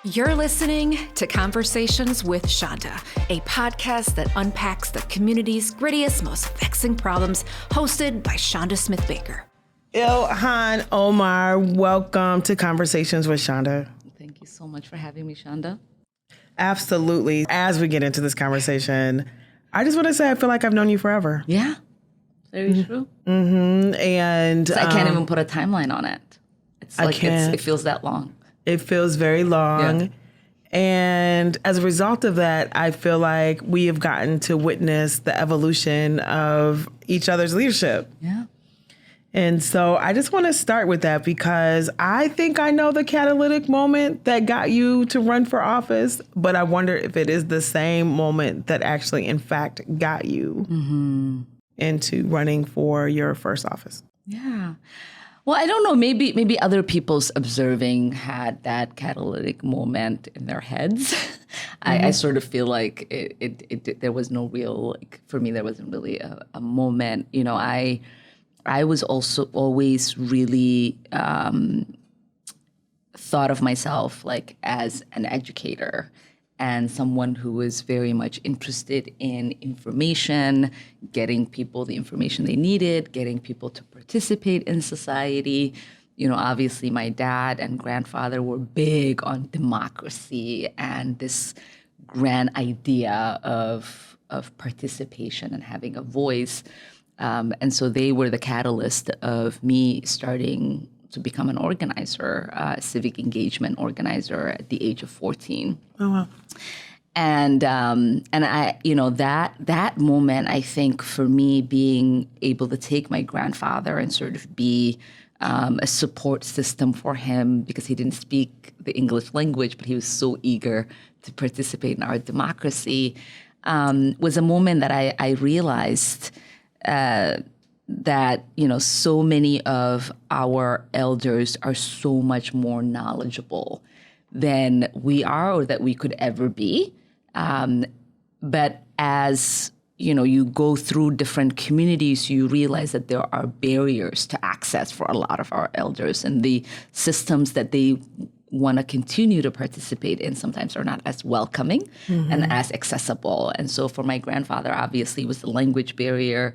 You're listening to Conversations with Chanda, a podcast that unpacks the community's grittiest, most vexing problems, hosted by Chanda Smith Baker. Ilhan Omar, welcome to Conversations with Chanda. Thank you so much for having me, Chanda. Absolutely. As we get into this conversation, I just want to say I feel like I've known you forever. Yeah, very true. Mm-hmm. And I can't even put a timeline on it. It's like it feels that long. It feels very long. Yeah. And as a result of that, I feel like we have gotten to witness the evolution of each other's leadership. Yeah. And so I just want to start with that because I think I know the catalytic moment that got you to run for office, but I wonder if it is the same moment that actually, in fact, got you into running for your first office. Yeah. Well, I don't know. Maybe other people's observing had that catalytic moment in their heads. I sort of feel like there was no real, for me, there wasn't really a moment. You know, I was also always really thought of myself like as an educator and someone who was very much interested in information, getting people the information they needed, getting people to participate in society. You know, obviously my dad and grandfather were big on democracy and this grand idea of participation and having a voice. And so they were the catalyst of me starting to become an organizer, civic engagement organizer at the age of 14. Oh, wow. And I, you know, that moment, I think for me being able to take my grandfather and sort of be a support system for him because he didn't speak the English language, but he was so eager to participate in our democracy, was a moment that I realized that, you know, so many of our elders are so much more knowledgeable than we are or that we could ever be. But as, you know, you go through different communities, you realize that there are barriers to access for a lot of our elders, and the systems that they want to continue to participate in sometimes are not as welcoming and as accessible. And so for my grandfather, obviously, it was the language barrier.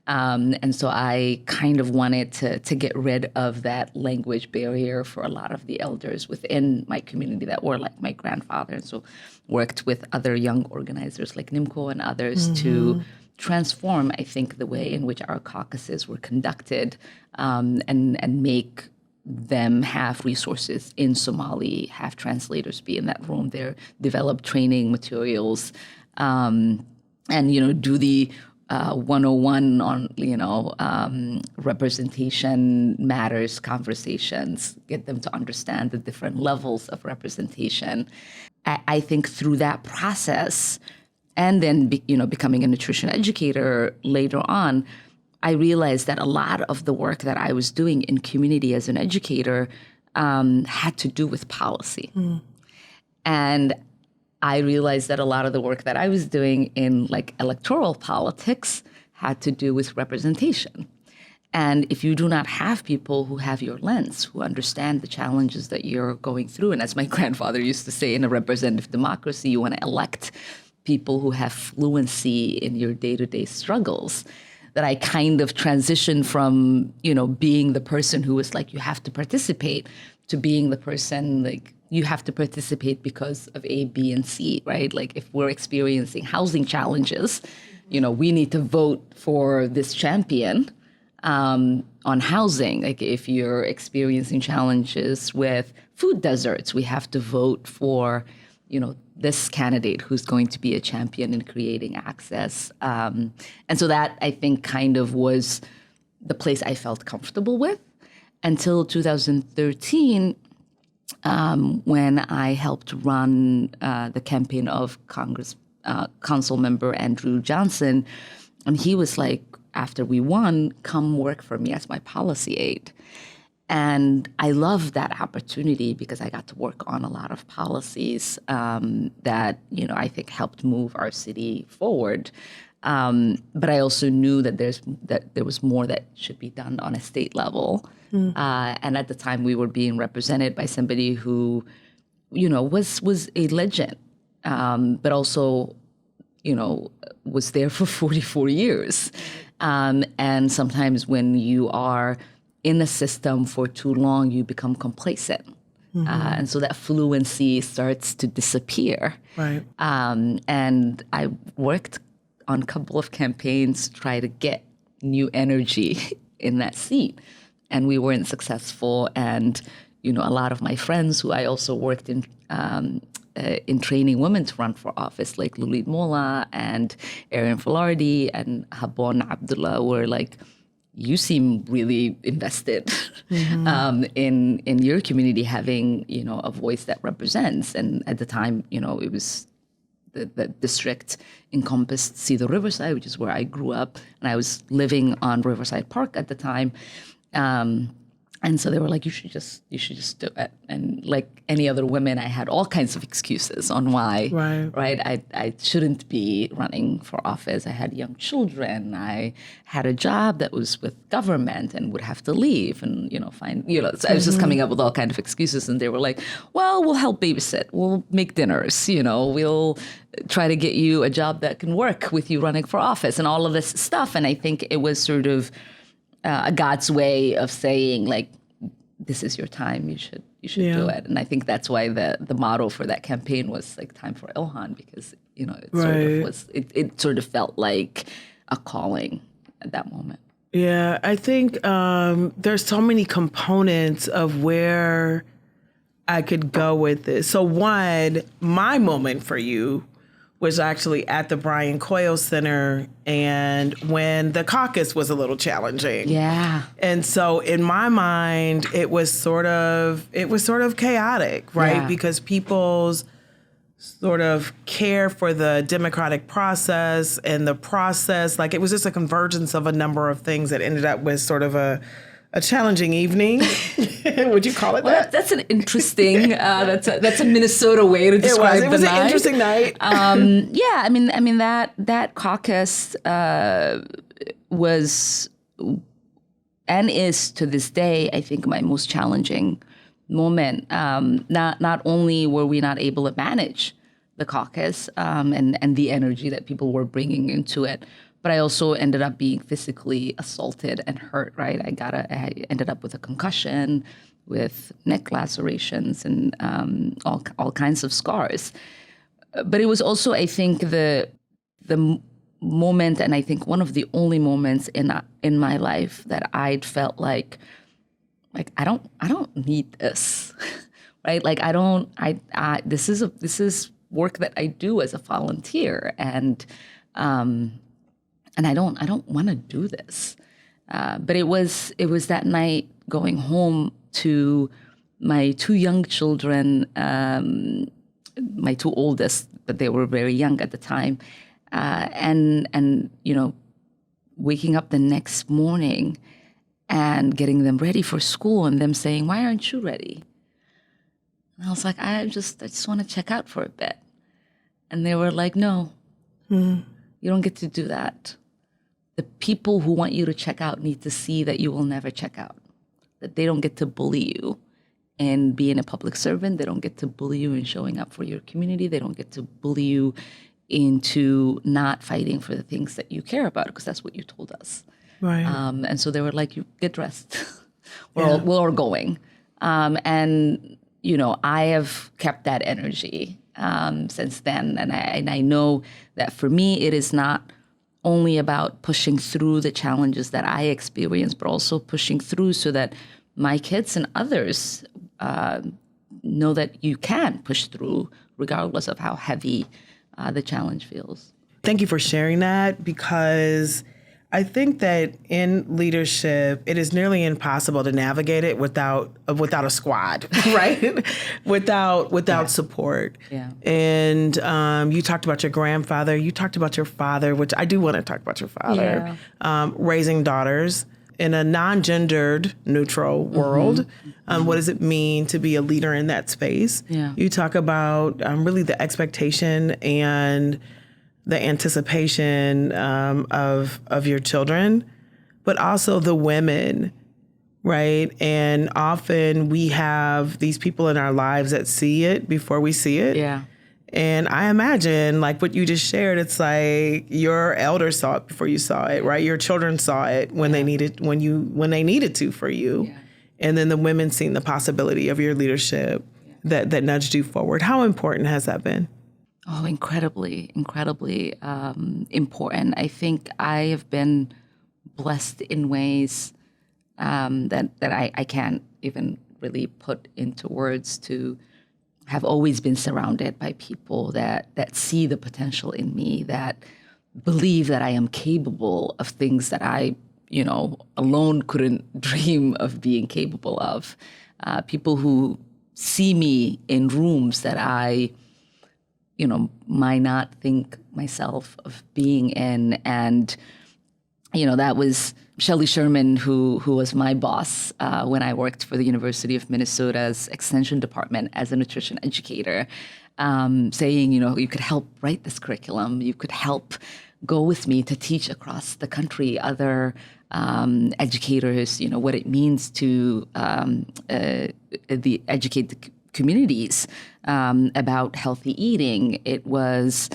And so I kind of wanted to get rid of that language barrier for a lot of the elders within my community that were like my grandfather. And so worked with other young organizers like NIMCO and others to transform, I think, the way in which our caucuses were conducted and make them have resources in Somali, have translators be in that room there, develop training materials, and, you know, do the 101 on, you know, representation matters conversations, get them to understand the different levels of representation. I think through that process, and then, you know, becoming a nutrition educator later on, I realized that a lot of the work that I was doing in community as an educator had to do with policy. And I realized that a lot of the work that I was doing in like electoral politics had to do with representation. And if you do not have people who have your lens, who understand the challenges that you're going through, and as my grandfather used to say, in a representative democracy, you want to elect people who have fluency in your day-to-day struggles, that I kind of transitioned from, you know, being the person who was like, you have to participate, to being the person like, you have to participate because of A, B, and C, right? Like if we're experiencing housing challenges, you know, we need to vote for this champion on housing. Like if you're experiencing challenges with food deserts, we have to vote for, you know, this candidate who's going to be a champion in creating access. And so that, I think, kind of was the place I felt comfortable with until 2013, when I helped run the campaign of Council Member Andrew Johnson. And he was like, after we won, come work for me as my policy aide. And I loved that opportunity because I got to work on a lot of policies that, you know, I think helped move our city forward. But I also knew that there was more that should be done on a state level. And at the time, we were being represented by somebody who was a legend, but also, was there for 44 years. And sometimes when you are in the system for too long, you become complacent. And so that fluency starts to disappear. Right. And I worked on a couple of campaigns to try to get new energy in that seat. And we weren't successful. And, a lot of my friends who I also worked in training women to run for office, like Lulit Mola and Erin Filardi and Habon Abdullah, were like, you seem really invested in your community having, a voice that represents. And at the time, it was the district encompassed Cedar Riverside, which is where I grew up. And I was living on Riverside Park at the time. And so they were like, you should just do it. And like any other women, I had all kinds of excuses on why, right? I shouldn't be running for office. I had young children. I had a job that was with government and would have to leave and, so I was just coming up with all kinds of excuses. And they were like, well, we'll help babysit. We'll make dinners, we'll try to get you a job that can work with you running for office and all of this stuff. And I think it was sort of God's way of saying, like, this is your time. You should do it. And I think that's why the motto for that campaign was like "Time for Ilhan," because it sort of felt like a calling at that moment. Yeah, I think there's so many components of where I could go with this. So one, my moment for you was actually at the Brian Coyle Center, and when the caucus was a little challenging. Yeah. And so in my mind, it was sort of chaotic, right? Yeah. Because people's sort of care for the democratic process and the process, like it was just a convergence of a number of things that ended up with sort of a challenging evening. Would you call it that? That's an interesting. That's a Minnesota way to describe the night. It was an interesting night. Yeah, I mean that caucus was and is to this day, I think, my most challenging moment. Not only were we not able to manage the caucus and the energy that people were bringing into it, but I also ended up being physically assaulted and hurt, right? I ended up with a concussion, with neck lacerations and all kinds of scars. But it was also, I think, the moment, and I think one of the only moments in my life that I'd felt like I don't need this, right? Like this is work that I do as a volunteer, and I don't want to do this. But it was that night going home to my two young children, my two oldest, but they were very young at the time, and waking up the next morning and getting them ready for school and them saying, "Why aren't you ready?" And I was like, I just want to check out for a bit. And they were like, "No, you don't get to do that. The people who want you to check out need to see that you will never check out, that they don't get to bully you in being a public servant. They don't get to bully you in showing up for your community. They don't get to bully you into not fighting for the things that you care about, because that's what you told us." Right. And so they were like, "You get dressed. We're all going." And I have kept that energy since then, and I know that for me, it is not only about pushing through the challenges that I experience, but also pushing through so that my kids and others know that you can push through regardless of how heavy the challenge feels. Thank you for sharing that, because I think that in leadership, it is nearly impossible to navigate it without a squad, right? without support. Yeah. And you talked about your grandfather. You talked about your father, which I do want to talk about your father. Yeah. Raising daughters in a non-gendered neutral world. What does it mean to be a leader in that space? Yeah. You talk about really the expectation and the anticipation of your children, but also the women right? And often we have these people in our lives that see it before we see it. Yeah. And I imagine, like what you just shared, it's like your elders saw it before you saw it, right? Your children saw it when they needed to for you. Yeah. And then the women seen the possibility of your leadership that nudged you forward. How important has that been? Oh, incredibly important. I think I have been blessed in ways that I can't even really put into words, to have always been surrounded by people that see the potential in me, that believe that I am capable of things that I, alone couldn't dream of being capable of. People who see me in rooms that I, might not think myself of being in. And, that was Shelley Sherman, who was my boss when I worked for the University of Minnesota's Extension Department as a nutrition educator, saying, you could help write this curriculum. You could help go with me to teach across the country other educators, what it means to educate the communities about healthy eating. It was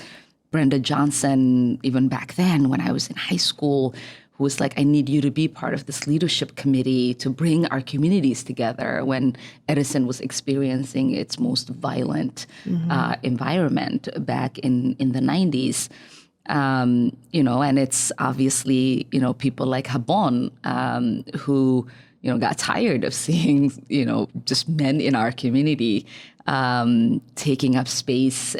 Brenda Johnson, even back then when I was in high school, who was like, I need you to be part of this leadership committee to bring our communities together when Edison was experiencing its most violent environment back in the 90s. And it's obviously, people like Habon, who, got tired of seeing, just men in our community taking up space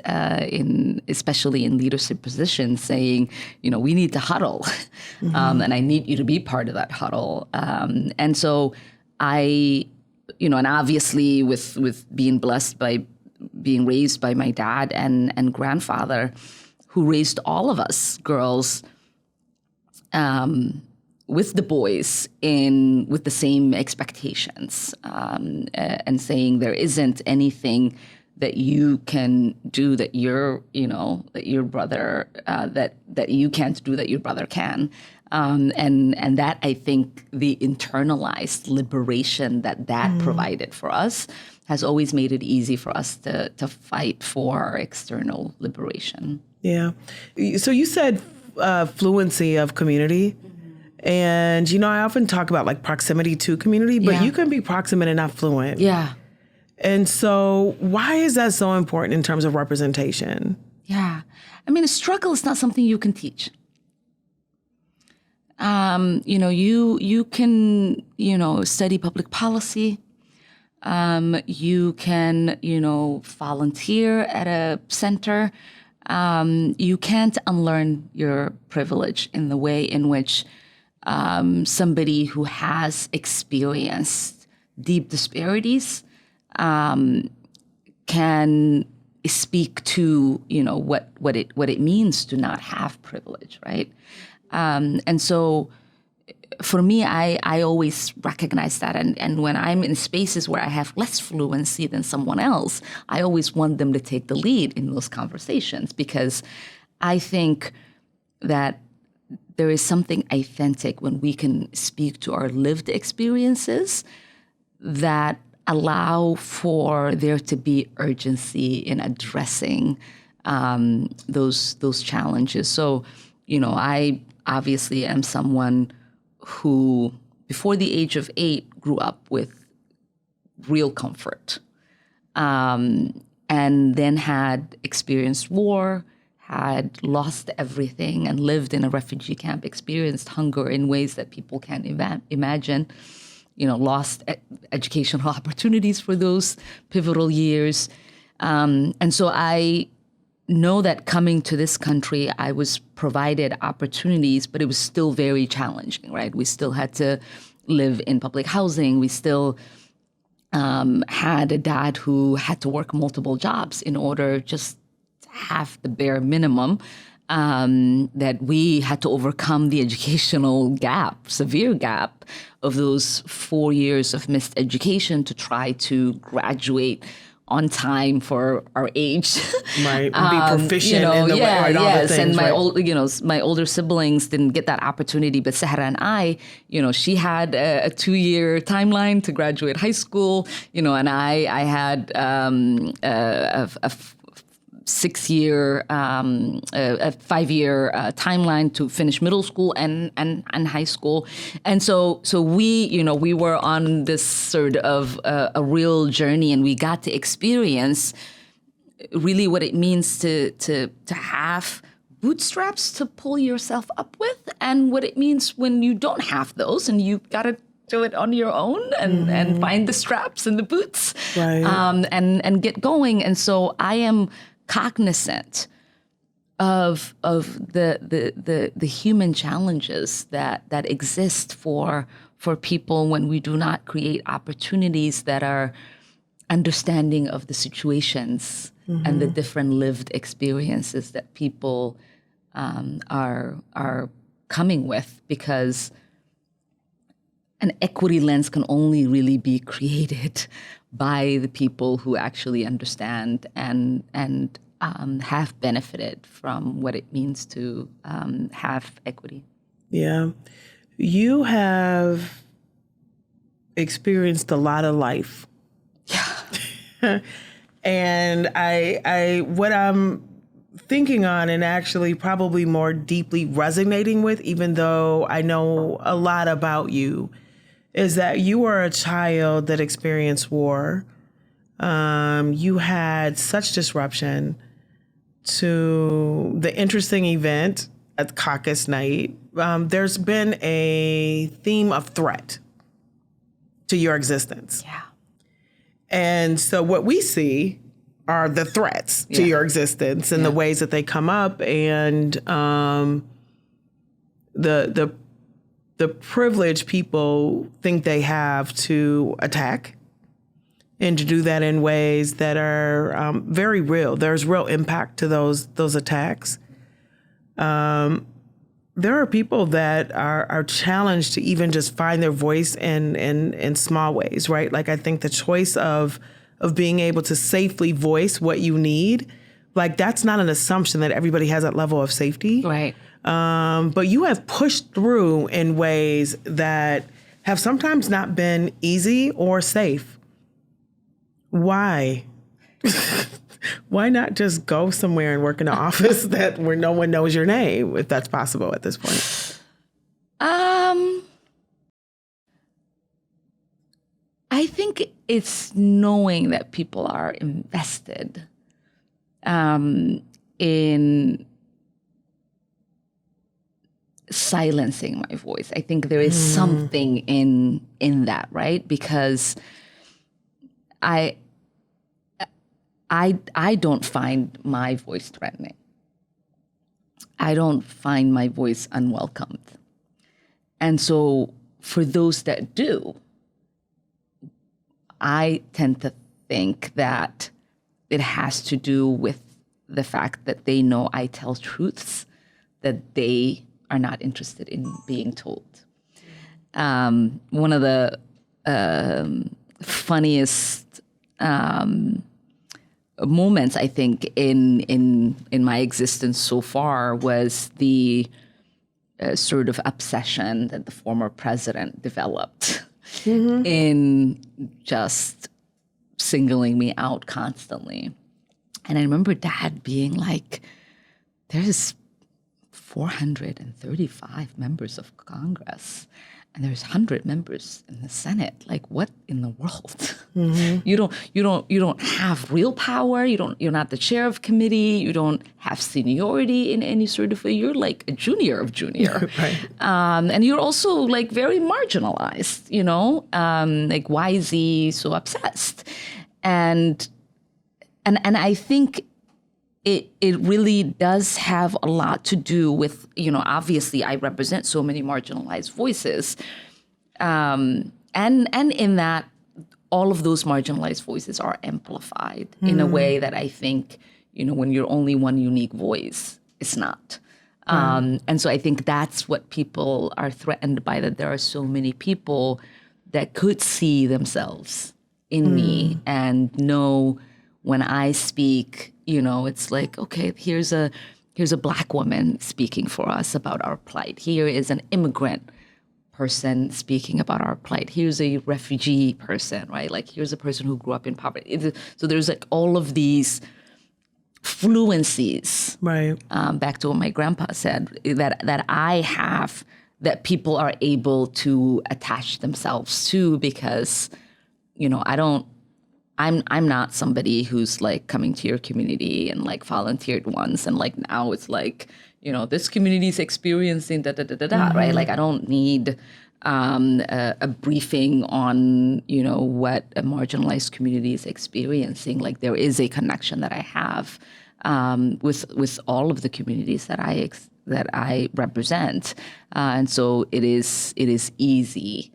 especially in leadership positions, saying, we need to huddle, and I need you to be part of that huddle. And so I, and obviously with being blessed by being raised by my dad and grandfather, who raised all of us girls with the boys with the same expectations, and saying there isn't anything that you can do that your brother that you can't do that your brother can, and that, I think, the internalized liberation that provided for us has always made it easy for us to fight for our external liberation. Yeah. So you said fluency of community. And, I often talk about like proximity to community, but you can be proximate and not fluent. Yeah. And so why is that so important in terms of representation? Yeah. I mean, a struggle is not something you can teach. You can, study public policy. You can, volunteer at a center. You can't unlearn your privilege in the way in which somebody who has experienced deep disparities can speak to what it means to not have privilege, right? And so for me, I always recognize that, and when I'm in spaces where I have less fluency than someone else, I always want them to take the lead in those conversations, because I think that there is something authentic when we can speak to our lived experiences that allow for there to be urgency in addressing those challenges. So, I obviously am someone who, before the age of 8, grew up with real comfort, and then had experienced war, had lost everything, and lived in a refugee camp, experienced hunger in ways that people can't imagine, lost educational opportunities for those pivotal years. And so I know that coming to this country, I was provided opportunities, but it was still very challenging, right? We still had to live in public housing. We still had a dad who had to work multiple jobs in order just to have the bare minimum, that we had to overcome the educational gap, severe gap of those 4 years of missed education to try to graduate on time for our age. Right. Be proficient in the way, right, all the things, and my right? my older siblings didn't get that opportunity, but Sahara and I, she had a 2-year timeline to graduate high school, and I had a 6-year, a 5-year timeline to finish middle school and high school, and so we were on this sort of a real journey, and we got to experience really what it means to have bootstraps to pull yourself up with, and what it means when you don't have those and you got to do it on your own and find the straps and the boots, right. And get going. And so I am cognizant of the human challenges that exist for people when we do not create opportunities that are understanding of the situations and the different lived experiences that people are coming with, because an equity lens can only really be created by the people who actually understand and have benefited from what it means to have equity. Yeah. You have experienced a lot of life. Yeah. And I what I'm thinking on, and actually probably more deeply resonating with, even though I know a lot about you, is that you were a child that experienced war. You had such disruption to the interesting event at caucus night. There's been a theme of threat to your existence. Yeah. And so what we see are the threats to your existence and the ways that they come up, and the privilege people think they have to attack, and to do that in ways that are very real. There's real impact to those attacks. There are people that are challenged to even just find their voice in small ways, right? Like, I think the choice of being able to safely voice what you need, like, that's not an assumption that everybody has that level of safety. Right. But you have pushed through in ways that have sometimes not been easy or safe. Why? Why not just go somewhere and work in an office where no one knows your name, if that's possible at this point? I think it's knowing that people are invested in silencing my voice. I think there is something in that, right? Because I don't find my voice threatening. I don't find my voice unwelcomed. And so for those that do, I tend to think that it has to do with the fact that they know I tell truths that they are not interested in being told. One of the funniest moments, I think, in my existence so far was the sort of obsession that the former president developed in just singling me out constantly. And I remember Dad being like, there's 435 members of Congress, and there's 100 members in the Senate. Like, what in the world? You don't have real power. You're not the chair of committee. You don't have seniority in any sort of way. You're like a junior of junior. Right. And you're also like very marginalized, like, why is he so obsessed? And I think it really does have a lot to do with, obviously I represent so many marginalized voices. And in that, all of those marginalized voices are amplified in a way that I think, when you're only one unique voice, it's not. And so I think that's what people are threatened by, that there are so many people that could see themselves in me and know when I speak, it's like, okay, here's a Black woman speaking for us about our plight. Here is an immigrant person speaking about our plight. Here's a refugee person, right? Like, here's a person who grew up in poverty. So there's like all of these fluencies, right? Back to what my grandpa said, that I have, that people are able to attach themselves to, because, I'm not somebody who's like coming to your community and like volunteered once and like now it's like, this community is experiencing right? Like, I don't need a briefing on, what a marginalized community is experiencing. Like, there is a connection that I have with all of the communities that I represent, and so it is easy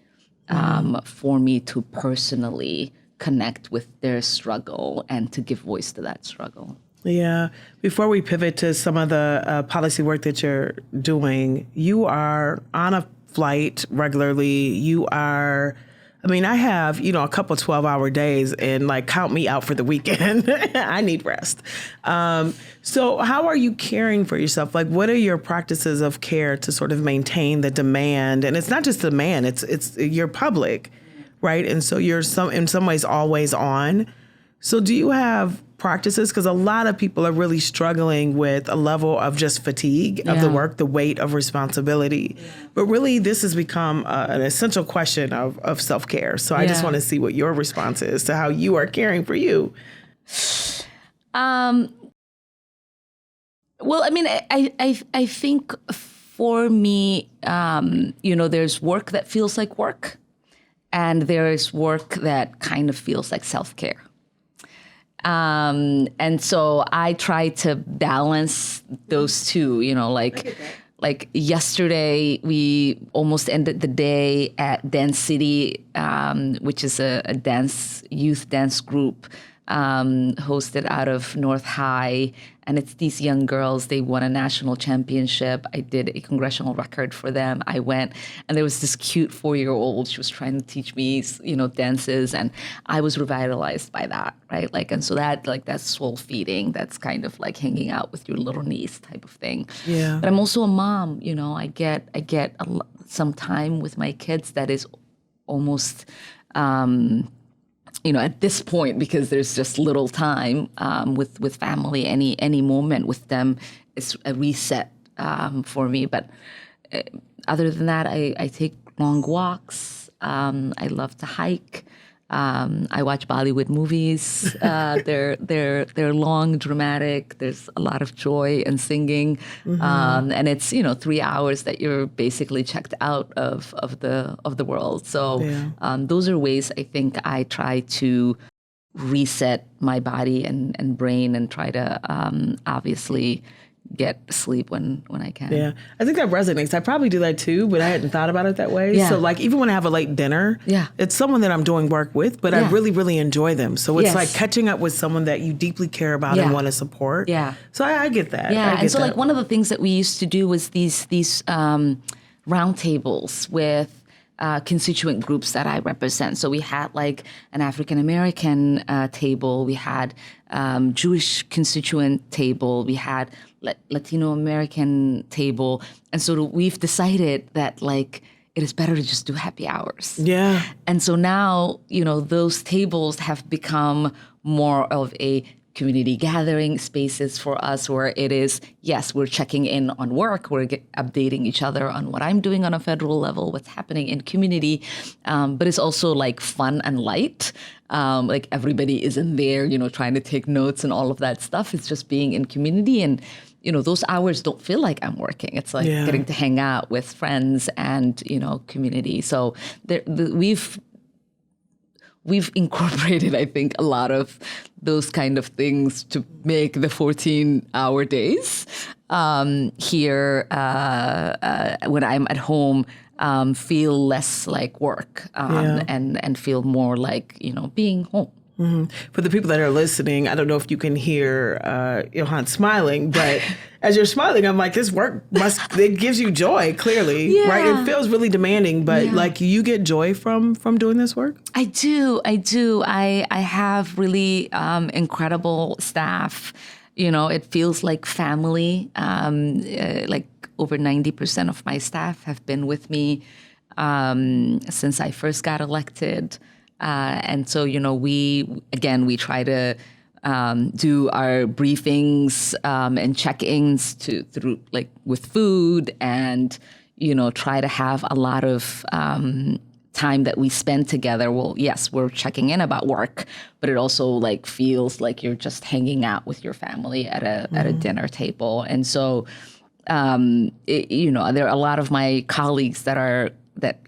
for me to personally connect with their struggle and to give voice to that struggle. Yeah. Before we pivot to some of the policy work that you're doing, you are on a flight regularly. You are, I have, a couple 12-hour days and like count me out for the weekend. I need rest. So how are you caring for yourself? Like, what are your practices of care to sort of maintain the demand? And it's not just demand, it's you're public, right? And so you're in some ways always on. So do you have practices? Because a lot of people are really struggling with a level of just fatigue of the work, the weight of responsibility. Yeah. But really, this has become an essential question of self-care. So I just want to see what your response is to how you are caring for you. Well, I think for me, there's work that feels like work, and there is work that kind of feels like self-care. And so I try to balance those two, like yesterday we almost ended the day at Dance City, which is a youth dance group hosted out of North High. And it's these young girls. They won a national championship. I did a congressional record for them. I went, and there was this cute 4-year-old. She was trying to teach me, dances, and I was revitalized by that, right? Like, and so that's soul feeding. That's kind of like hanging out with your little niece type of thing. Yeah. But I'm also a mom. I get some time with my kids that is almost. At this point, because there's just little time with family, any moment with them is a reset for me. But other than that, I take long walks. I love to hike. I watch Bollywood movies. They're long, dramatic. There's a lot of joy and singing, and it's 3 hours that you're basically checked out of the world. So those are ways I think I try to reset my body and brain and try to obviously get sleep when I can. Yeah, I think that resonates. I probably do that too, but I hadn't thought about it that way. Yeah. So like even when I have a late dinner, it's someone that I'm doing work with, but I really, really enjoy them. So it's like catching up with someone that you deeply care about and want to support. Yeah. So I get that. Yeah, and so like one of the things that we used to do was these roundtables with constituent groups that I represent. So we had like an African American table, we had Jewish constituent table, we had Latino American table, and so we've decided that like it is better to just do happy hours. Yeah. And so now those tables have become more of a community gathering spaces for us, where it is, yes, we're checking in on work, we're updating each other on what I'm doing on a federal level, what's happening in community, but it's also like fun and light. Like everybody is in there, trying to take notes and all of that stuff. It's just being in community, and those hours don't feel like I'm working. It's like getting to hang out with friends and community. So we've incorporated, I think, a lot of those kind of things to make the 14-hour days here when I'm at home feel less like work and feel more like, being home. For the people that are listening, I don't know if you can hear Ilhan smiling, but as you're smiling, I'm like, this work it gives you joy, clearly, right? It feels really demanding, but like you get joy from doing this work? I do. I have really incredible staff. You know, it feels like family. Like over 90% of my staff have been with me since I first got elected. And so, you know, we try to do our briefings and check-ins through like with food and, you know, try to have a lot of time that we spend together. Well, yes, we're checking in about work, but it also like feels like you're just hanging out with your family at a dinner table. And so, you know, there are a lot of my colleagues that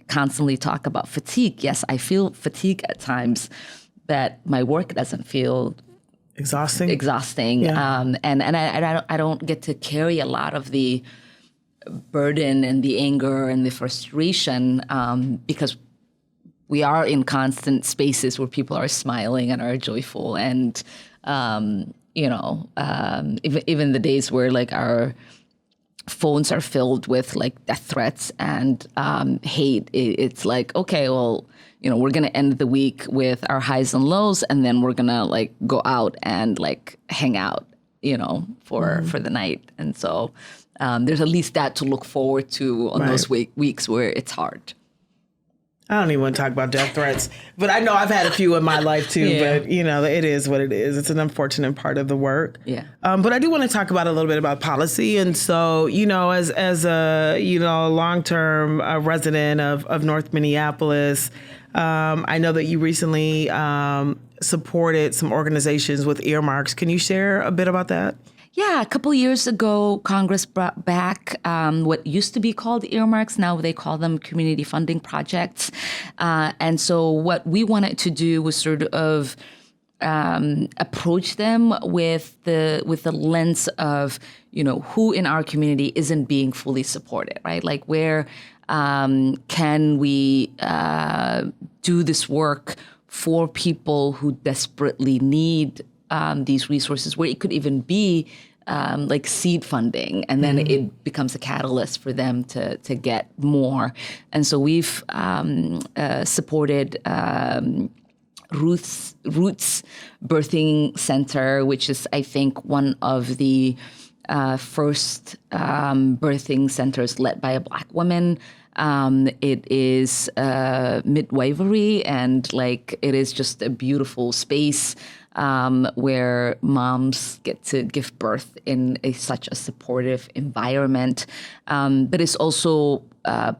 constantly talk about fatigue. Yes, I feel fatigue at times, but my work doesn't feel exhausting. Yeah. And I don't get to carry a lot of the burden and the anger and the frustration because we are in constant spaces where people are smiling and are joyful. And, you know, even the days where like our phones are filled with like death threats and hate, it's like, okay, well, you know, we're going to end the week with our highs and lows, and then we're going to like go out and like hang out, you know, for the night. And so there's at least that to look forward to on those weeks where it's hard. I don't even want to talk about death threats, but I know I've had a few in my life too, but you know, it is what it is. It's an unfortunate part of the work. Yeah. But I do want to talk about a little bit about policy. And so, you know, as a, you know, long-term resident of North Minneapolis, I know that you recently supported some organizations with earmarks. Can you share a bit about that? Yeah, a couple of years ago, Congress brought back what used to be called earmarks. Now they call them community funding projects. And so what we wanted to do was sort of approach them with the lens of, you know, who in our community isn't being fully supported, right? Like where can we do this work for people who desperately need these resources, where it could even be like seed funding, and then it becomes a catalyst for them to get more. And so we've supported Roots Birthing Center, which is, I think, one of the first birthing centers led by a Black woman. It is midwifery, and like it is just a beautiful space where moms get to give birth in such a supportive environment. But it's also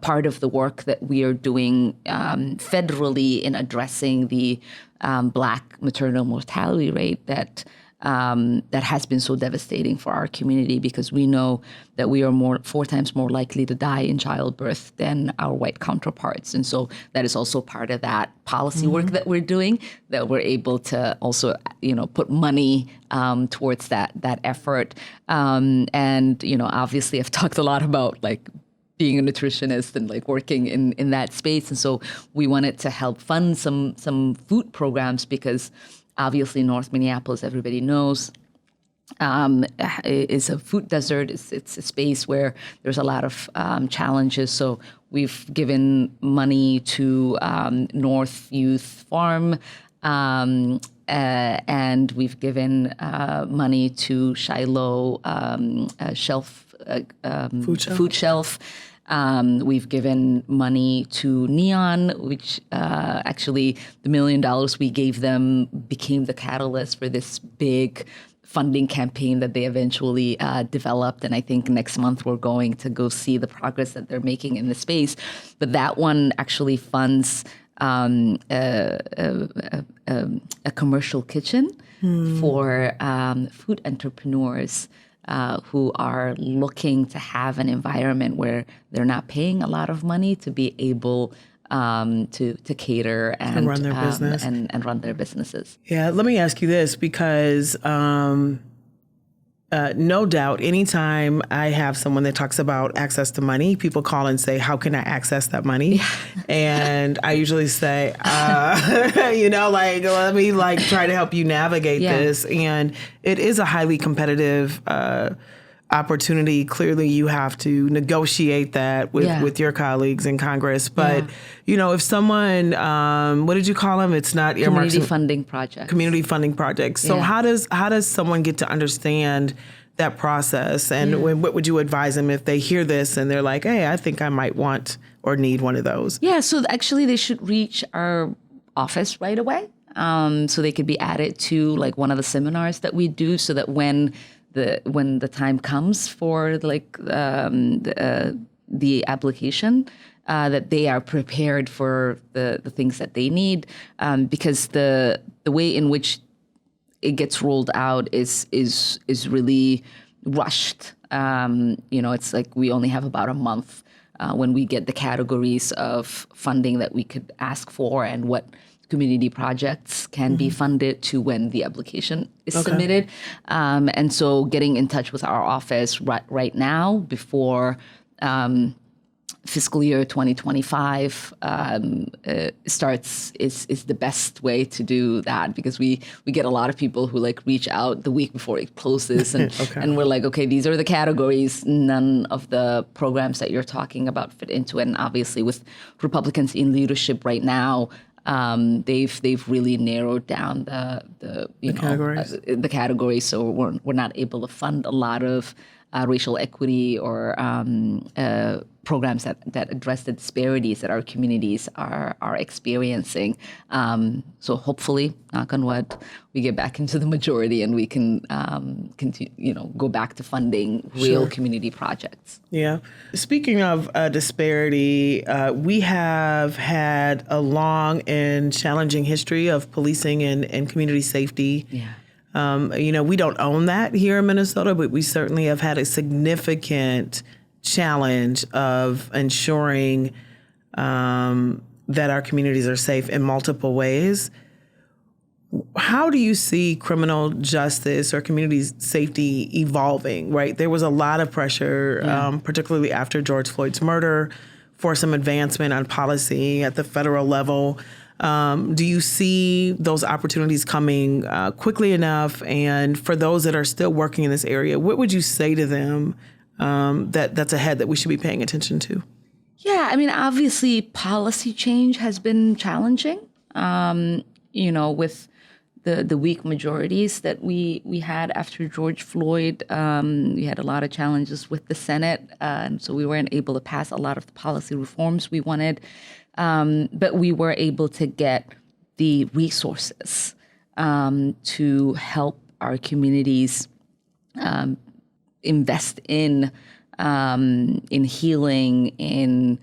part of the work that we are doing federally in addressing the Black maternal mortality rate that has been so devastating for our community, because we know that we are 4 times more likely to die in childbirth than our white counterparts. And so that is also part of that policy work that we're doing, that we're able to also, you know, put money towards that effort. And, you know, obviously I've talked a lot about like being a nutritionist and like working in that space. And so we wanted to help fund some food programs, because obviously North Minneapolis, everybody knows, is a food desert. It's a space where there's a lot of challenges. So we've given money to North Youth Farm, and we've given money to Shiloh Food Shelf. We've given money to Neon, which actually the $1 million we gave them became the catalyst for this big funding campaign that they eventually developed. And I think next month we're going to go see the progress that they're making in the space. But that one actually funds a commercial kitchen for food entrepreneurs who are looking to have an environment where they're not paying a lot of money to be able to cater and run their business and run their businesses. Yeah, let me ask you this, because No doubt, anytime I have someone that talks about access to money, people call and say, how can I access that money? Yeah. And I usually say, let me try to help you navigate this. And it is a highly competitive opportunity. Clearly, you have to negotiate that with your colleagues in Congress. But, if someone, what did you call them? It's not earmarks. Community funding projects. Community funding projects. So how does someone get to understand that process? And what would you advise them if they hear this and they're like, hey, I think I might want or need one of those? Yeah, so actually they should reach our office right away. So they could be added to one of the seminars that we do, so that when the time comes for the application, that they are prepared for the things that they need, because the way in which it gets rolled out is really rushed. It's like we only have about a month when we get the categories of funding that we could ask for and what community projects can be funded to when the application is submitted. And so getting in touch with our office right now before fiscal year 2025 starts is the best way to do that, because we get a lot of people who reach out the week before it closes and and we're like, okay, these are the categories. None of the programs that you're talking about fit into it. And obviously with Republicans in leadership right now, they've really narrowed down the categories. So we're not able to fund a lot of racial equity or programs that address the disparities that our communities are experiencing. So hopefully, knock on wood, we get back into the majority and we can continue, go back to funding real community projects. Yeah. Speaking of disparity, we have had a long and challenging history of policing and community safety. Yeah. We don't own that here in Minnesota, but we certainly have had a significant challenge of ensuring that our communities are safe in multiple ways. How do you see criminal justice or community safety evolving, right? There was a lot of pressure, particularly after George Floyd's murder, for some advancement on policy at the federal level. Do you see those opportunities coming quickly enough? And for those that are still working in this area, what would you say to them that's ahead that we should be paying attention to? Yeah, obviously policy change has been challenging, with the weak majorities that we had after George Floyd. We had a lot of challenges with the Senate, and so we weren't able to pass a lot of the policy reforms we wanted. But we were able to get the resources to help our communities invest in healing, in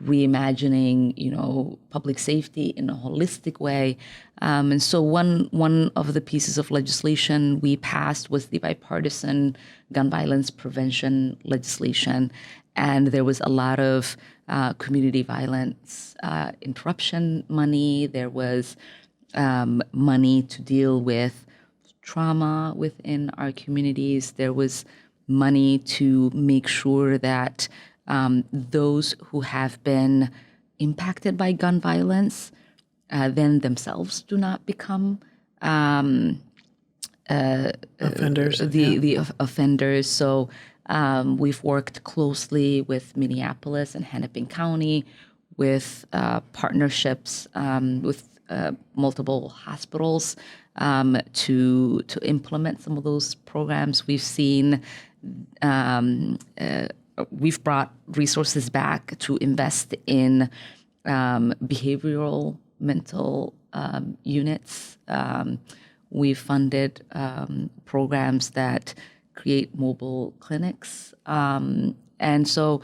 reimagining, public safety in a holistic way. And so one of the pieces of legislation we passed was the bipartisan gun violence prevention legislation. And there was a lot of community violence interruption money. There was money to deal with trauma within our communities. There was money to make sure that those who have been impacted by gun violence then themselves do not become offenders. The offenders. So we've worked closely with Minneapolis and Hennepin County, with partnerships with multiple hospitals to implement some of those programs. We've seen we've brought resources back to invest in behavioral mental units. We've funded programs that create mobile clinics, and so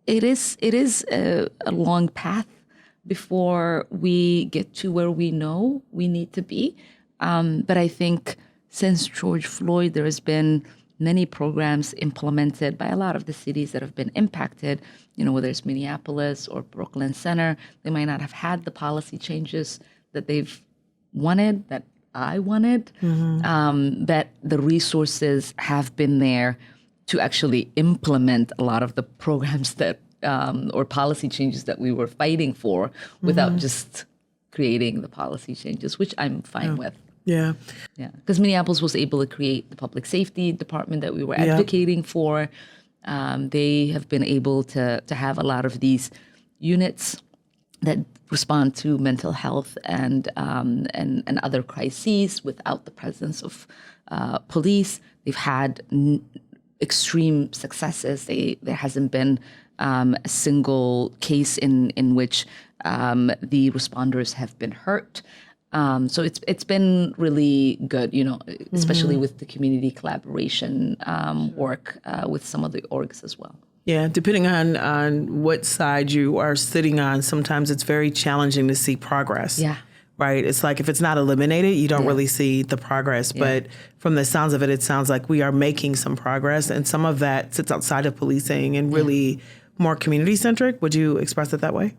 it is a long path before we get to where we know we need to be. But I think since George Floyd, there has been many programs implemented by a lot of the cities that have been impacted, whether it's Minneapolis or Brooklyn Center. They might not have had the policy changes that they've wanted, that I wanted, that the resources have been there to actually implement a lot of the programs that or policy changes that we were fighting for without just creating the policy changes, which I'm fine with. Yeah. Yeah, because Minneapolis was able to create the public safety department that we were advocating for. They have been able to have a lot of these units that respond to mental health and other crises without the presence of police. They've had extreme successes. There hasn't been a single case in which the responders have been hurt. So it's been really good, especially with the community collaboration work with some of the orgs as well. Yeah, depending on what side you are sitting on, sometimes it's very challenging to see progress. Yeah. Right? It's like if it's not eliminated, you don't really see the progress. Yeah. But from the sounds of it, it sounds like we are making some progress. And some of that sits outside of policing and really more community-centric. Would you express it that way?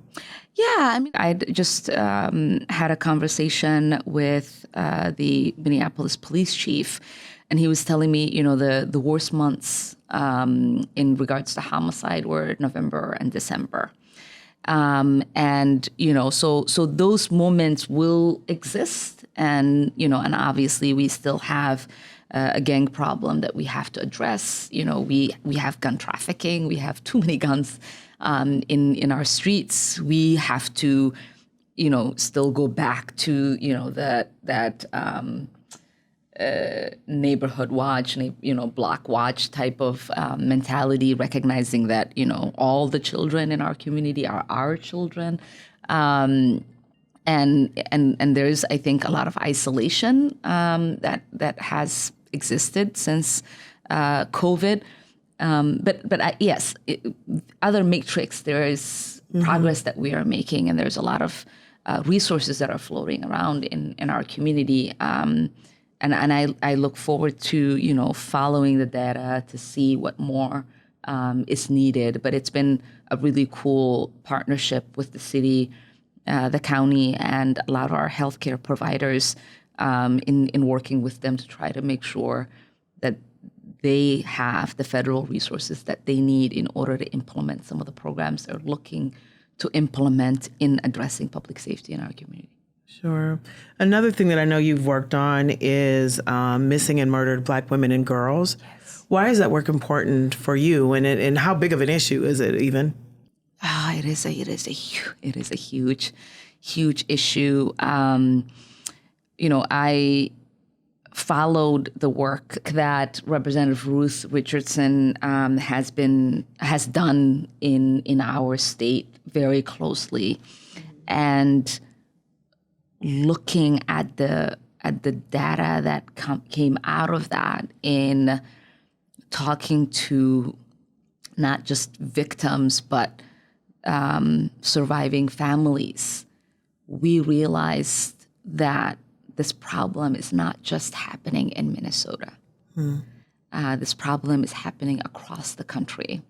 Yeah, I mean, I just had a conversation with the Minneapolis police chief, and he was telling me, the worst months in regards to homicide were November and December. So those moments will exist, and obviously we still have a gang problem that we have to address. We have gun trafficking. We have too many guns in our streets. We have to, still go back to that neighborhood watch, block watch type of mentality, recognizing that all the children in our community are our children. And there's, I think, a lot of isolation that has existed since COVID. Yes, other matrix, there is progress that we are making, and there's a lot of resources that are floating around in our community. And I look forward to, following the data to see what more is needed. But it's been a really cool partnership with the city, the county, and a lot of our healthcare providers in working with them to try to make sure that they have the federal resources that they need in order to implement some of the programs they're looking to implement in addressing public safety in our community. Sure. Another thing that I know you've worked on is missing and murdered Black women and girls. Yes. Why is that work important for you, and how big of an issue is it even? It is a huge issue. I followed the work that Representative Ruth Richardson has done in our state very closely, and looking at the data that came out of that, in talking to not just victims but surviving families, we realized that this problem is not just happening in Minnesota. This problem is happening across the country,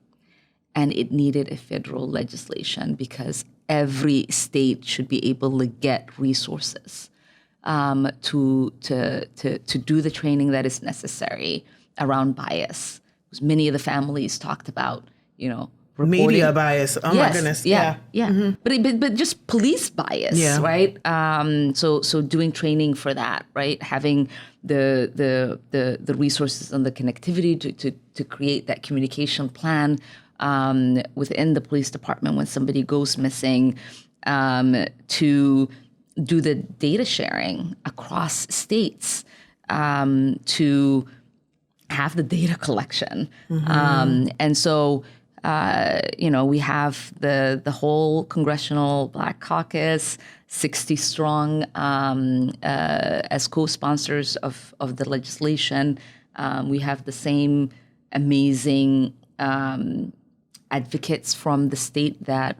and it needed a federal legislation because every state should be able to get resources to do the training that is necessary around bias. Because many of the families talked about, reporting. Media bias. Oh my goodness. Yeah. But just police bias, right? So doing training for that, right? Having the resources and the connectivity to create that communication plan within the police department when somebody goes missing, to do the data sharing across states, to have the data collection. And so we have the whole Congressional Black Caucus, 60 strong, as co-sponsors of the legislation. We have the same amazing advocates from the state that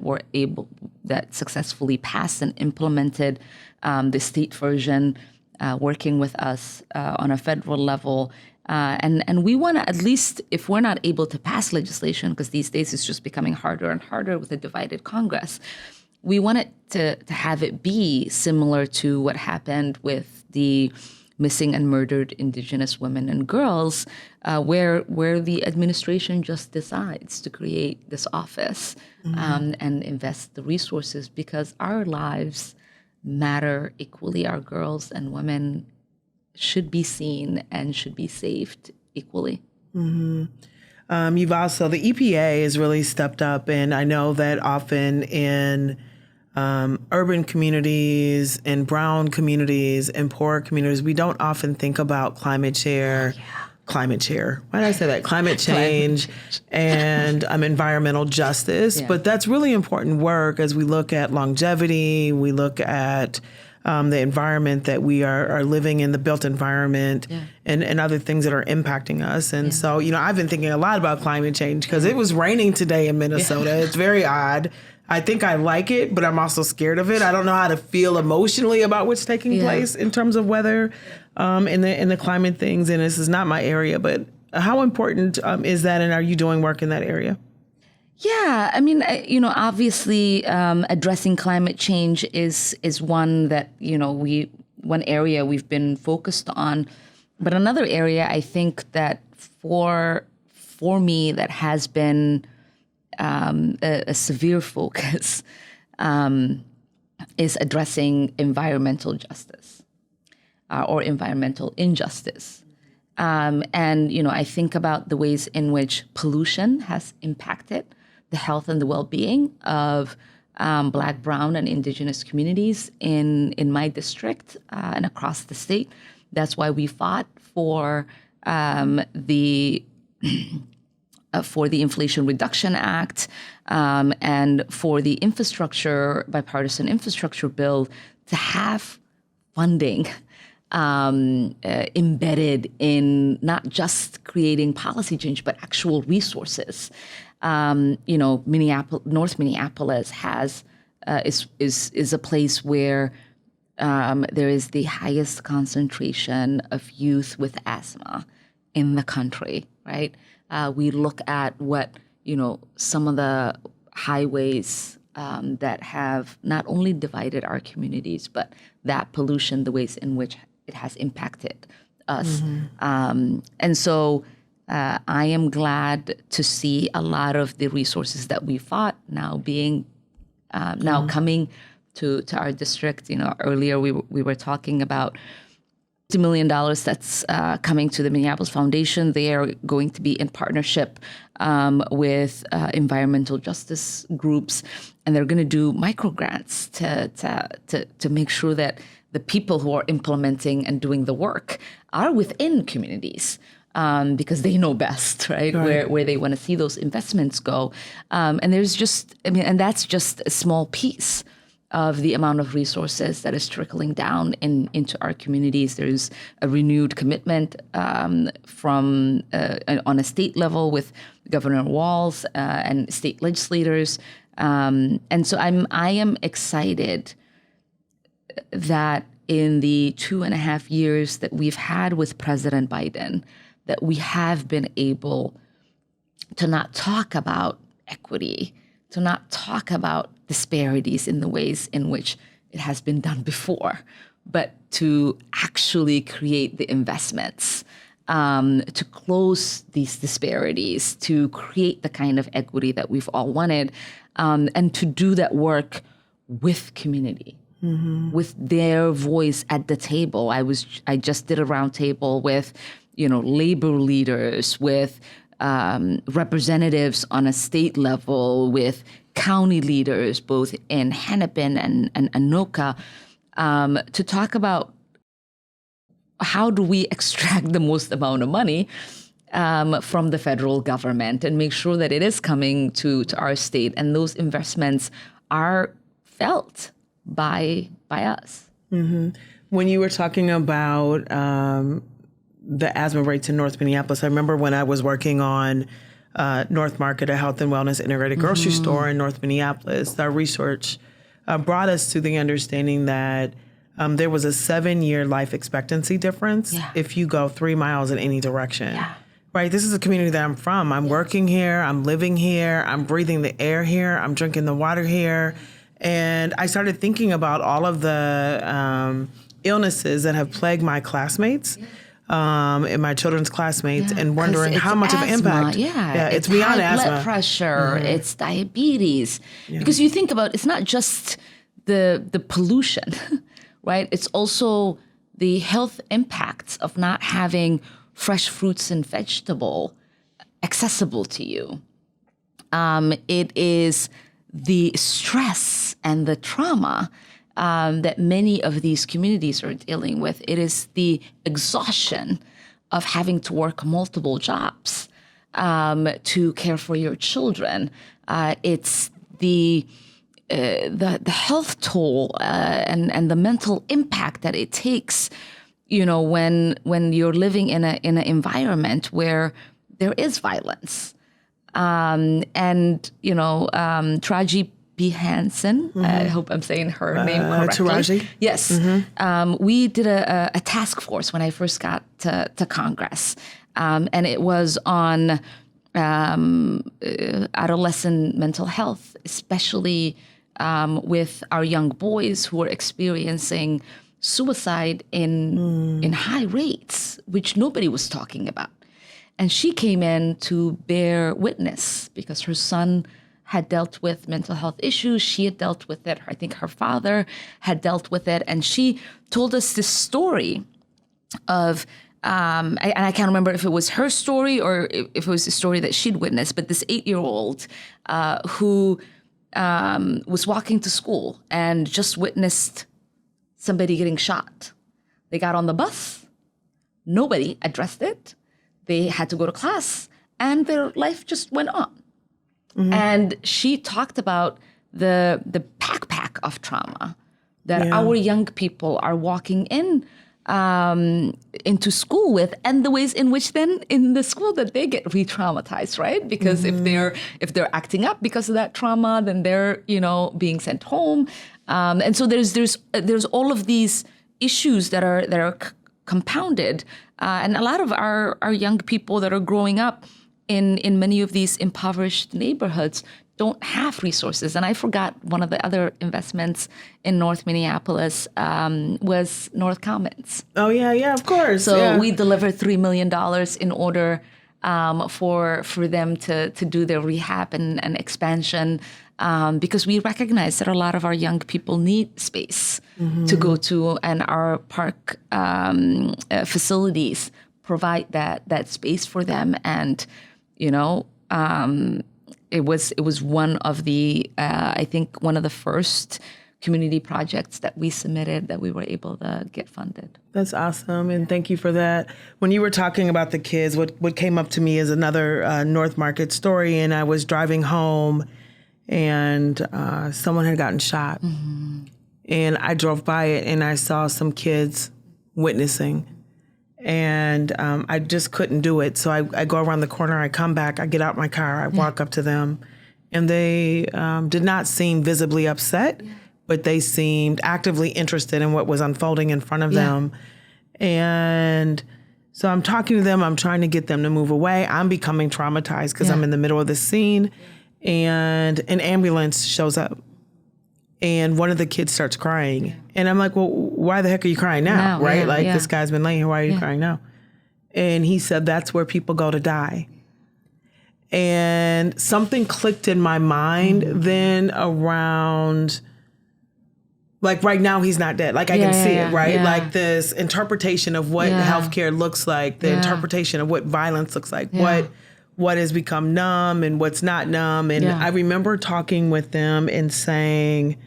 successfully passed and implemented the state version, working with us on a federal level. And we want to, at least if we're not able to pass legislation, because these days it's just becoming harder and harder with a divided Congress, we wanted to have it be similar to what happened with the missing and murdered Indigenous women and girls, where the administration just decides to create this office and invest the resources because our lives matter equally. Our girls and women should be seen and should be saved equally. You've also, the EPA has really stepped up, and I know that often in urban communities, in brown communities, in poor communities, we don't often think about climate change. Why did I say that? Climate change and environmental justice. Yeah. But that's really important work as we look at longevity, we look at the environment that we are living in, the built environment, and other things that are impacting us. And so, I've been thinking a lot about climate change because it was raining today in Minnesota. It's very odd. I think I like it, but I'm also scared of it. I don't know how to feel emotionally about what's taking place in terms of weather in the climate things. And this is not my area, but how important is that? And are you doing work in that area? Yeah, I mean, obviously addressing climate change is one that, one area we've been focused on. But another area I think that for me that has been a severe focus is addressing environmental justice or environmental injustice. And, I think about the ways in which pollution has impacted the health and the well-being of Black, Brown, and Indigenous communities in my district and across the state. That's why we fought for the Inflation Reduction Act and for the bipartisan infrastructure bill to have funding embedded in not just creating policy change, but actual resources. North Minneapolis is a place where there is the highest concentration of youth with asthma in the country, right? We look at what, some of the highways that have not only divided our communities, but that pollution, the ways in which it has impacted us. And so I am glad to see a lot of the resources that we fought now being now coming to our district. Earlier we were talking about $50 million that's coming to the Minneapolis Foundation. They are going to be in partnership with environmental justice groups, and they're going to do micro grants to make sure that the people who are implementing and doing the work are within communities. Because they know best, right? Where they want to see those investments go. And that's just a small piece of the amount of resources that is trickling down into our communities. There's a renewed commitment from on a state level with Governor Walz and state legislators. And so I am excited that in the 2.5 years that we've had with President Biden, that we have been able to not talk about equity, to not talk about disparities in the ways in which it has been done before, but to actually create the investments to close these disparities, to create the kind of equity that we've all wanted, and to do that work with community. With their voice at the table. I just did a roundtable with labor leaders, with representatives on a state level, with county leaders, both in Hennepin and Anoka, to talk about how do we extract the most amount of money from the federal government and make sure that it is coming to our state and those investments are felt by us. When you were talking about the asthma rates in North Minneapolis, I remember when I was working on North Market, a health and wellness integrated grocery store in North Minneapolis, our research brought us to the understanding that there was a 7-year life expectancy difference if you go 3 miles in any direction. Right? This is a community that I'm from. I'm working here, I'm living here, I'm breathing the air here, I'm drinking the water here. And I started thinking about all of the illnesses that have plagued my classmates, and my children's classmates, and wondering how much asthma, of an impact. It's beyond high asthma. blood pressure, it's diabetes. Because you think about, it's not just the pollution, right? It's also the health impacts of not having fresh fruits and vegetable accessible to you. It is the stress and the trauma that many of these communities are dealing with. It is the exhaustion of having to work multiple jobs to care for your children. It's the health toll and the mental impact that it takes, when you're living in an environment where there is violence. Taraji P. Henson, I hope I'm saying her name correctly. Taraji? Yes. We did a task force when I first got to Congress, and it was on adolescent mental health, especially with our young boys who are experiencing suicide in high rates, which nobody was talking about. And she came in to bear witness because her son had dealt with mental health issues. She had dealt with it. I think her father had dealt with it. And she told us this story of, and I can't remember if it was her story or if it was a story that she'd witnessed, but this 8-year-old who was walking to school and just witnessed somebody getting shot. They got on the bus. Nobody addressed it. They had to go to class, and their life just went on. And she talked about the backpack of trauma that our young people are walking into school with, and the ways in which then in the school that they get re-traumatized, right? Because if they're acting up because of that trauma, then they're being sent home, and so there's all of these issues that are compounded. And a lot of our young people that are growing up in many of these impoverished neighborhoods don't have resources. And I forgot one of the other investments in North Minneapolis was North Commons. Oh, yeah, of course. So we delivered $3 million in order for them to do their rehab and expansion, because we recognize that a lot of our young people need space to go to, and our park facilities provide that space for them. And it was one of the I think one of the first community projects that we submitted that we were able to get funded. That's awesome, and thank you for that. When you were talking about the kids, what came up to me is another North Market story, and I was driving home, and someone had gotten shot, and I drove by it, and I saw some kids witnessing, and I just couldn't do it. So I go around the corner, I come back, I get out my car, I walk up to them, and they did not seem visibly upset, but they seemed actively interested in what was unfolding in front of them. And so I'm talking to them, I'm trying to get them to move away. I'm becoming traumatized because I'm in the middle of the scene, and an ambulance shows up. And one of the kids starts crying. And I'm like, well, why the heck are you crying now? Right? This guy's been laying here. Why are you crying now? And he said, that's where people go to die. And something clicked in my mind then around, like, right now he's not dead. Like, I can see it, right? Like this interpretation of what healthcare looks like, the interpretation of what violence looks like, what has become numb and what's not numb. And I remember talking with them and saying,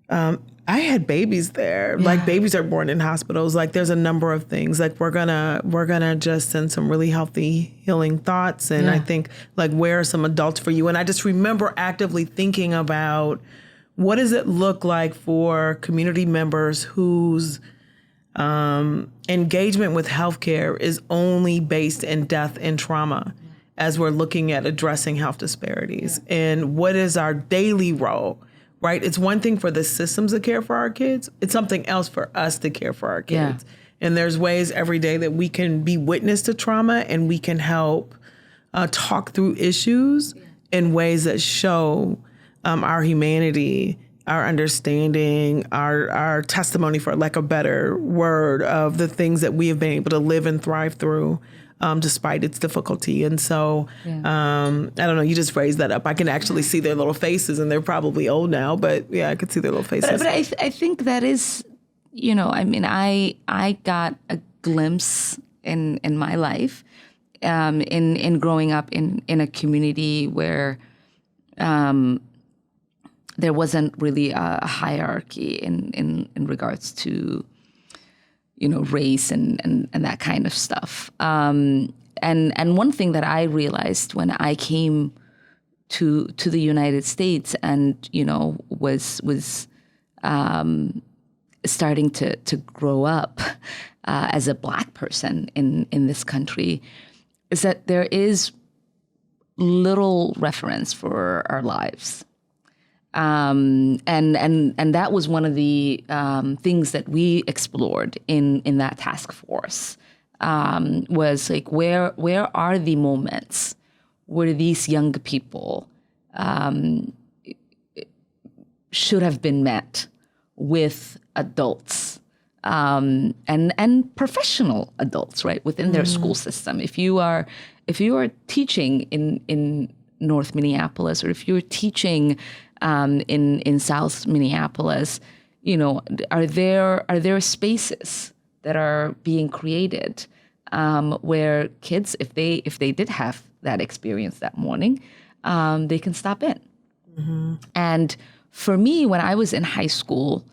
I had babies there. Like, babies are born in hospitals. Like, there's a number of things. Like, we're gonna just send some really healthy, healing thoughts. And I think, like, where are some adults for you? And I just remember actively thinking about, what does it look like for community members whose engagement with healthcare is only based in death and trauma, as we're looking at addressing health disparities? And what is our daily role, right? It's one thing for the systems to care for our kids. It's something else for us to care for our kids. And there's ways every day that we can be witness to trauma, and we can help talk through issues in ways that show our humanity our understanding, our testimony, for lack of a better word, of the things that we have been able to live and thrive through. Despite its difficulty. And so, I don't know, you just phrased that up. I can actually see their little faces, and they're probably old now, but yeah, I could see their little faces. But I think that is, I mean, I got a glimpse in my life, in growing up in a community where there wasn't really a hierarchy in regards to race and that kind of stuff. And one thing that I realized when I came to the United States and, was starting to grow up as a Black person in this country, is that there is little reference for our lives. And that was one of the things that we explored in that task force, was like, where are the moments where these young people should have been met with adults, and professional adults, right, within their school system. If you are teaching in North Minneapolis, or if you're teaching in South Minneapolis, are there spaces that are being created where kids, if they did have that experience that morning, they can stop in. Mm-hmm. And for me, when I was in high school,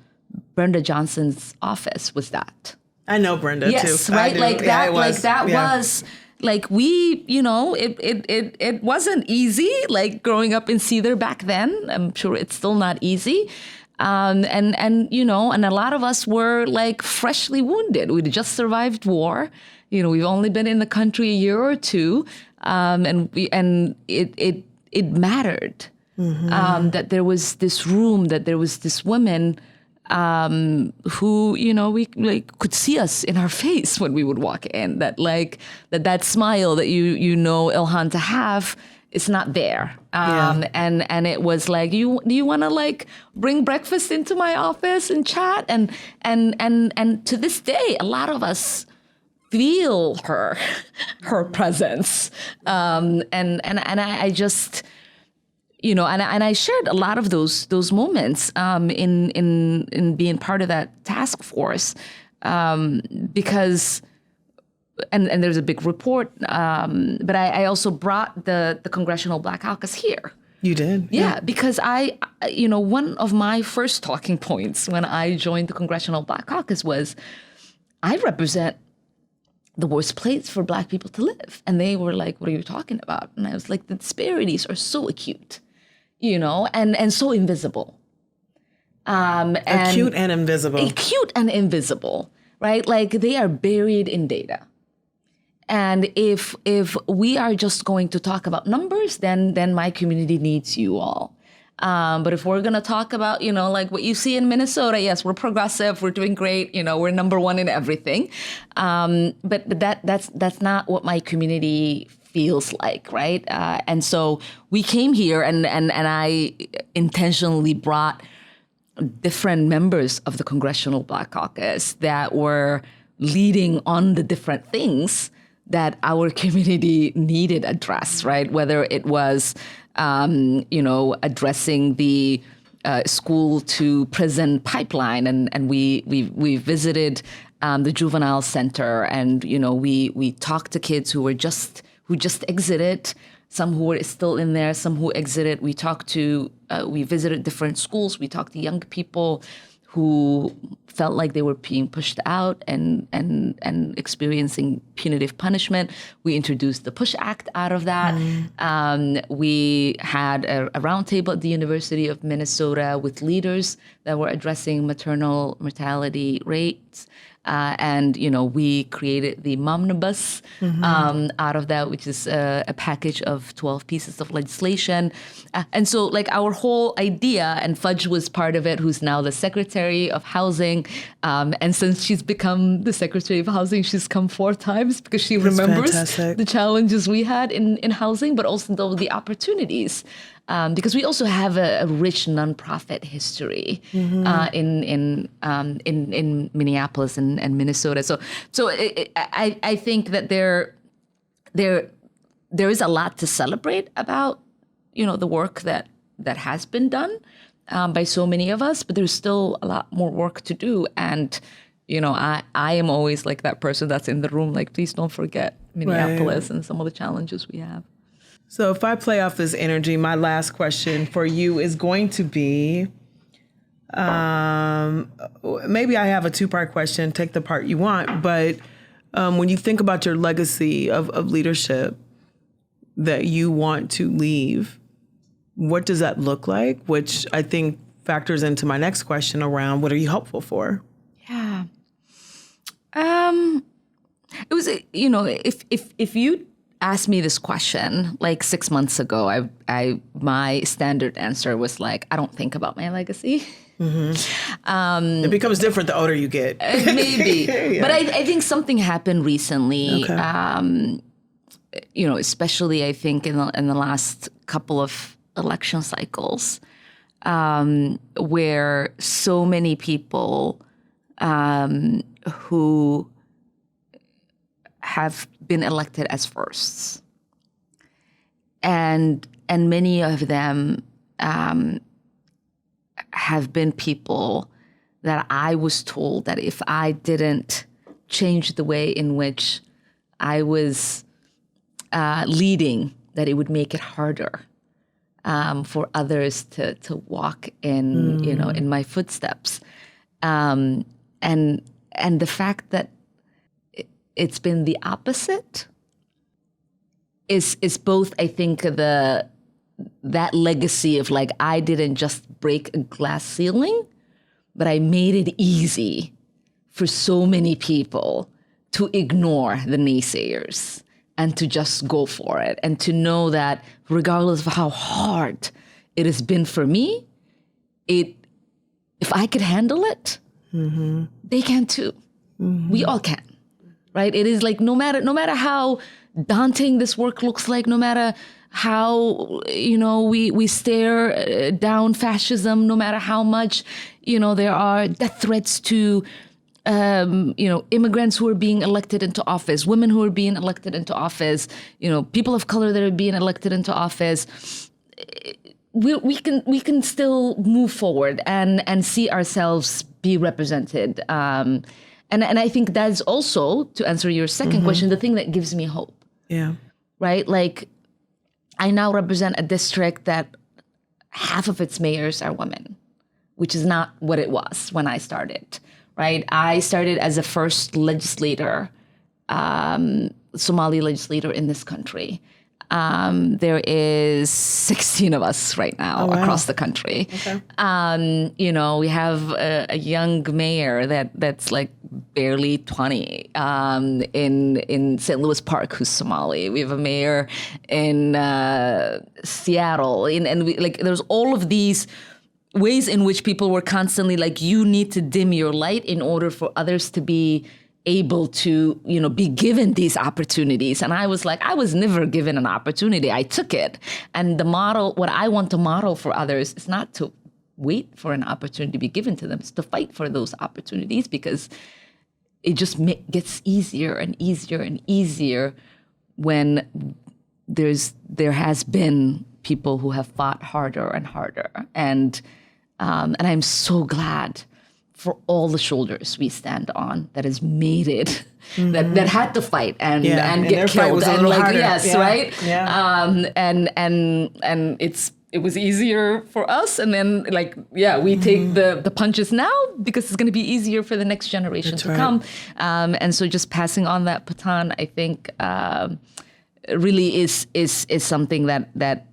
Brenda Johnson's office was that. I know Brenda too. Yes, right. Like that. Like that was. Like it wasn't easy, like growing up in Cedar back then. I'm sure it's still not easy. And a lot of us were like freshly wounded. We'd just survived war. We've only been in the country a year or two. And it mattered, that there was this room, that there was this woman, who, we like could see us in our face when we would walk in, that smile that Ilhan to have is not there. And it was like, do you want to like bring breakfast into my office and chat? And to this day, a lot of us feel her presence. And I just, and I shared a lot of those moments in being part of that task force, because and there's a big report, but I also brought the Congressional Black Caucus here. You did? Yeah, because one of my first talking points when I joined the Congressional Black Caucus was, I represent the worst place for Black people to live. And they were like, what are you talking about? And I was like, the disparities are so acute, and so invisible. Acute and invisible. Acute and invisible, right? Like they are buried in data. And if we are just going to talk about numbers, then my community needs you all. But if we're going to talk about, like what you see in Minnesota, yes, we're progressive, we're doing great, we're number one in everything. But that's not what my community feels like, right? And so we came here and I intentionally brought different members of the Congressional Black Caucus that were leading on the different things that our community needed addressed, right? Whether it was, addressing the school to prison pipeline, and we visited the juvenile center, and we talked to kids who just exited, some who were still in there, some who exited. We visited different schools. We talked to young people who felt like they were being pushed out and experiencing punitive punishment. We introduced the PUSH Act out of that. We had a roundtable at the University of Minnesota with leaders that were addressing maternal mortality rates. And we created the Momnibus out of that, which is a package of 12 pieces of legislation. And so like our whole idea, and Fudge was part of it, who's now the Secretary of Housing. And since she's become the Secretary of Housing, she's come 4 times because she remembers the challenges we had in housing, but also the opportunities because we also have a rich nonprofit history in Minneapolis and Minnesota. So I think that there is a lot to celebrate about, the work that has been done by so many of us, but there's still a lot more work to do. And I am always like that person that's in the room, like, please don't forget Minneapolis and some of the challenges we have. So if I play off this energy, my last question for you is going to be, maybe I have a two-part question, take the part you want, but when you think about your legacy of leadership that you want to leave, what does that look like? Which I think factors into my next question around what are you hopeful for? Yeah. It was, if you asked me this question like 6 months ago, my standard answer was like, I don't think about my legacy. Mm-hmm. It becomes different the older you get. Maybe. Yeah. But I think something happened recently, okay. Especially I think in the last couple of election cycles, where so many people who have been elected as firsts, and many of them have been people that I was told that if I didn't change the way in which I was leading, that it would make it harder for others to walk in, in my footsteps. And the fact that it's been the opposite is both, I think, that legacy of like, I didn't just break a glass ceiling, but I made it easy for so many people to ignore the naysayers and to just go for it, and to know that regardless of how hard it has been for me, if I could handle it, they can too. We all can. Right? It is like no matter how daunting this work looks like, no matter how we stare down fascism, no matter how much there are death threats to immigrants who are being elected into office, women who are being elected into office, people of color that are being elected into office. We can still move forward and see ourselves be represented. And I think that's also, to answer your second question, the thing that gives me hope. Yeah. Right? Like, I now represent a district that half of its mayors are women, which is not what it was when I started. Right? I started as a first legislator, Somali legislator in this country. There is 16 of us right now across the country. Okay. We have a young mayor that's like barely 20 in St. Louis Park who's Somali. We have a mayor in Seattle, and there's all of these ways in which people were constantly like, you need to dim your light in order for others to be able to, be given these opportunities. And I was like, I was never given an opportunity. I took it. And what I want to model for others is not to wait for an opportunity to be given to them. It's to fight for those opportunities, because it just gets easier and easier and easier when there has been people who have fought harder and harder. And I'm so glad for all the shoulders we stand on that has made it, that had to fight and get killed, and like harder. Yes, yeah. Right. Yeah. And it was easier for us, and then we take the punches now because it's going to be easier for the next generation to come. And so just passing on that baton, I think, really is something that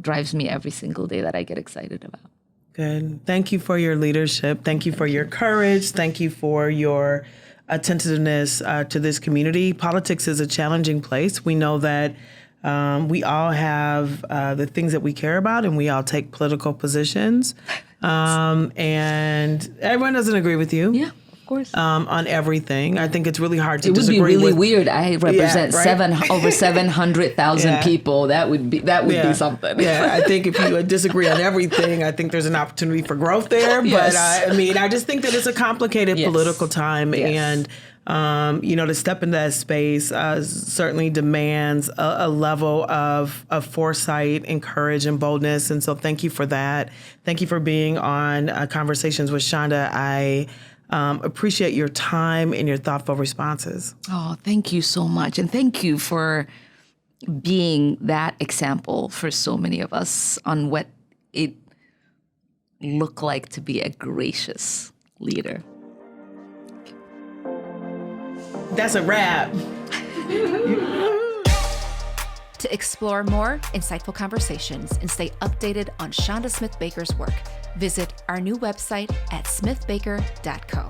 drives me every single day, that I get excited about. Good. Thank you for your leadership. Thank you for your courage. Thank you for your attentiveness to this community. Politics is a challenging place. We know that we all have the things that we care about, and we all take political positions. And everyone doesn't agree with you. Yeah. Of course. On everything. I think it's really hard to It would be disagree really with. weird. I represent over 700,000 Yeah. people. That would be something. Yeah, I think if you disagree on everything, I think there's an opportunity for growth there. But Yes. I just think that it's a complicated Yes. political time, Yes. and to step into that space certainly demands a level of foresight and courage and boldness. And so, thank you for that. Thank you for being on Conversations with Chanda. I appreciate your time and your thoughtful responses. Oh, thank you so much. And thank you for being that example for so many of us on what it looked like to be a gracious leader. That's a wrap. To explore more insightful conversations and stay updated on Chanda Smith Baker's work, visit our new website at smithbaker.co.